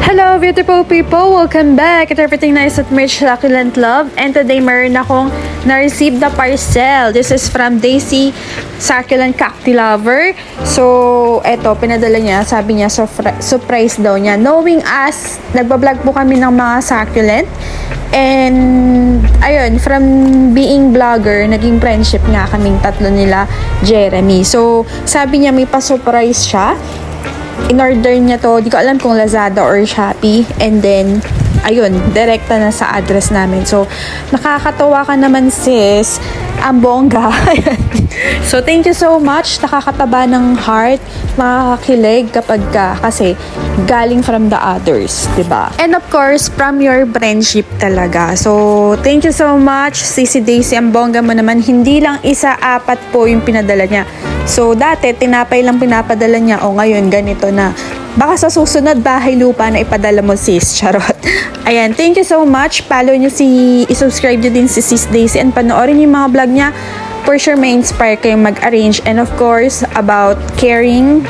Hello beautiful people! Welcome back at Everything Nice at Merch Succulent Love. And today meron akong na-receive na parcel. This is from Daisy Succulent Cacti Lover. So, eto, pinadala niya. Sabi niya, surprise daw niya. Knowing us, nagbablog po kami ng mga succulent. And, ayun, from being vlogger, naging friendship nga kaming tatlo nila, Jeremy. So, sabi niya may pa-surprise siya. In-order niya to, di ko alam kung Lazada or Shopee. And then, ayun, direkta na sa address namin. So, nakakatawa ka naman sis. Ang bongga. So, thank you so much. Nakakataba ng heart. Makakakilig kapag ka. Kasi, galing from the others. Diba? And of course, from your friendship talaga. So, thank you so much. Sisi Daisy, ang bongga mo naman. Hindi lang isa, apat po yung pinadala niya. So, dati, tinapay lang pinapadala niya. O, ngayon, ganito na. Baka sa susunod, bahay lupa na ipadala mo, sis. Charot. Ayan, thank you so much. Follow nyo i-subscribe nyo din si Sis Daisy and panoorin yung mga vlog niya. For sure, may inspire kayong mag-arrange. And of course, about caring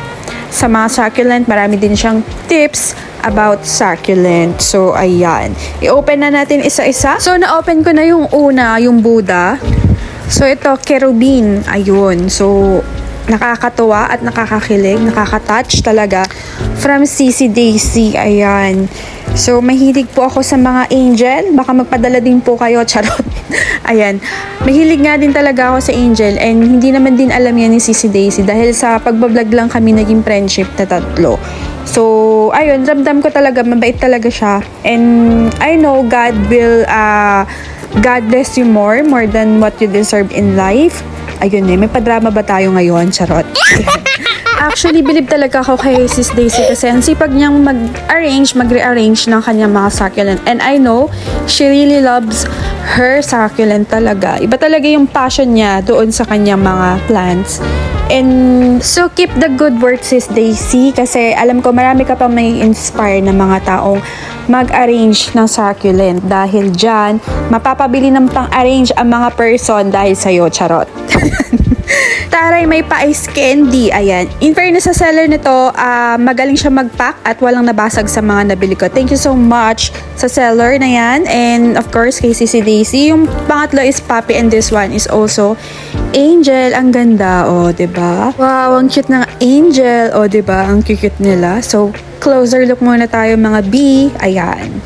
sa mga succulent. Marami din siyang tips about succulent. So, ayan. I-open na natin isa-isa. So, na-open ko na yung una, yung Buddha. So, ito, Cherubin. Ayun. So, nakakatuwa at nakakakilig, nakaka-touch talaga from Sisi Daisy. Ayan. So, mahilig po ako sa mga angel. Baka magpadala din po kayo. Charot. Ayan. Mahilig nga din talaga ako sa angel and hindi naman din alam yan ni Sisi Daisy dahil sa pagbablog lang kami naging friendship na tatlo. So, ayun, ramdam ko talaga, mabait talaga siya. And I know God will, God bless you more than what you deserve in life. Ayun may padrama ba tayo ngayon? Charot. Actually, believe talaga ako kay Sis Daisy kasi ang sipag niyang mag-rearrange ng kanyang mga succulent. And I know, she really loves her succulent talaga. Iba talaga yung passion niya doon sa kanyang mga plants. And so, keep the good work, Sis Daisy, kasi alam ko marami ka pa may inspire na mga taong mag-arrange ng succulent. Dahil dyan, mapapabili ng pang-arrange ang mga person dahil sa'yo, charot. Taray, may pa-ice candy. Ayan. In fairness sa seller nito, magaling siya mag-pack at walang nabasag sa mga nabili ko. Thank you so much sa seller na yan. And of course, kay Sisi Daisy. Yung pangatlo is Poppy and this one is also Angel. Ang ganda. O, diba? Wow, ang cute ng Angel. O, diba? Ang cute nila. So, closer look muna tayo mga B. Ayan.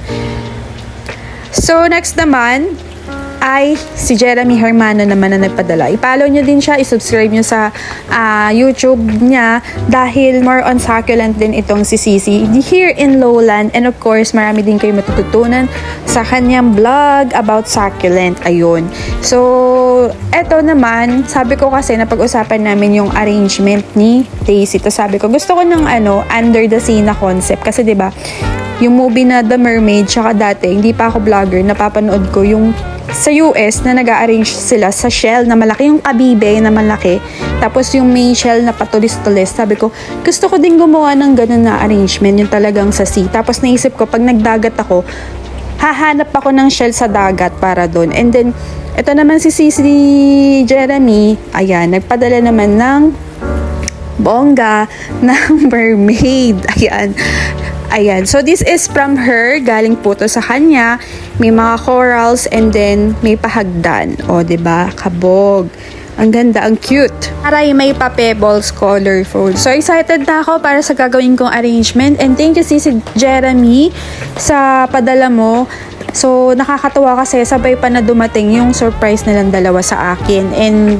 So, next naman ay si Jeremy Hermano naman na nagpadala. I-follow nyo din siya, i-subscribe nyo sa YouTube niya dahil more on succulent din itong si Sisi here in Lowland. And of course, marami din kayo matututunan sa kanyang vlog about succulent. Ayun. So, eto naman, sabi ko kasi napag-usapan namin yung arrangement ni Daisy. To sabi ko, gusto ko ng under the sea na concept. Kasi 'di ba yung movie na The Mermaid, tsaka dati, hindi pa ako vlogger, napapanood ko yung sa US na nag-arrange sila sa shell na malaki, yung kabibe na malaki. Tapos yung may shell na patulis-tulis. Sabi ko, gusto ko din gumawa ng ganun na arrangement, yung talagang sa sea. Tapos naisip ko, pag nagdagat ako, hahanap ako ng shell sa dagat para doon. And then, ito naman si Jeremy, ayan, nagpadala naman ng bongga ng mermaid. Ayan. So, this is from her. Galing po to sa kanya. May mga corals and then may pahagdan. O, diba? Kabog. Ang ganda, ang cute. Aray, may pa pebbles, colorful. So, excited na ako para sa gagawin kong arrangement. And thank you, Sisi Jeremy, sa padala mo. So, nakakatuwa kasi sabay pa na dumating yung surprise nilang dalawa sa akin. And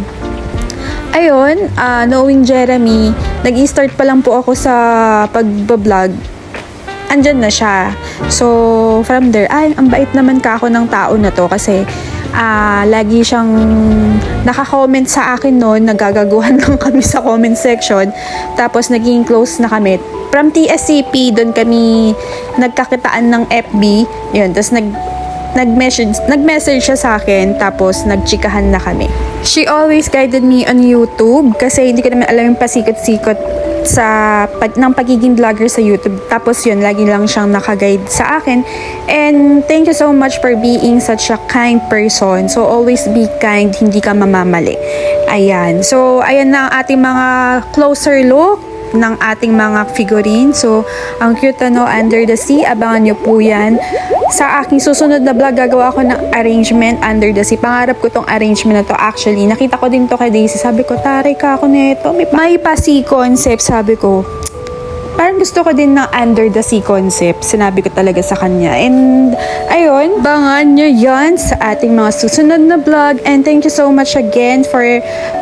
ayun, knowing Jeremy, nag-i-start pa lang po ako sa pagbablog. Andyan na siya. So, from there, ang bait naman ka ako ng tao na to kasi lagi siyang naka-comment sa akin noon, nagagaguhan lang kami sa comment section. Tapos, naging close na kami. From TSCP, doon kami nagkakitaan ng FB. Yun, tapos nag-message siya sa akin, tapos nagchikahan na kami. She always guided me on YouTube kasi hindi ko naman alam yung pasikot-sikot ng pagiging vlogger sa YouTube. Tapos yun, lagi lang siyang nakaguide sa akin. And thank you so much for being such a kind person. So always be kind, hindi ka mamamali. Ayan. So ayan na ang ating mga closer look ng ating mga figurine. So, ang cute Under the Sea. Abangan nyo po yan. Sa aking susunod na vlog, gagawa ako ng arrangement Under the Sea. Pangarap ko tong arrangement na to actually. Nakita ko din to kay Daisy. Sabi ko, taray ka ako nito. May pa-sea concept. Sabi ko, parang gusto ko din ng Under the Sea concept. Sinabi ko talaga sa kanya. And, ayun, bangan nyo yan sa ating mga susunod na vlog. And thank you so much again for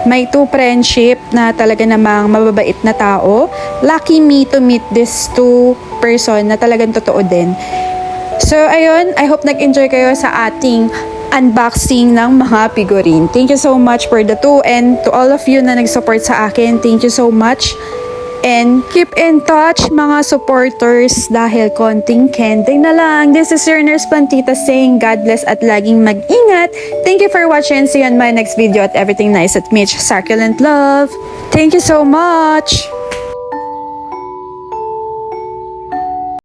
my two friendship na talaga namang mababait na tao. Lucky me to meet these two person na talagang totoo din. So, ayun, I hope nag-enjoy kayo sa ating unboxing ng mga figurine. Thank you so much for the two. And to all of you na nag-support sa akin, thank you so much. And keep in touch mga supporters dahil konting kending na lang. This is your Nurse Plantita saying God bless at laging mag-ingat. Thank you for watching. See you on my next video at Everything Nice at Mitch. Succulent love. Thank you so much.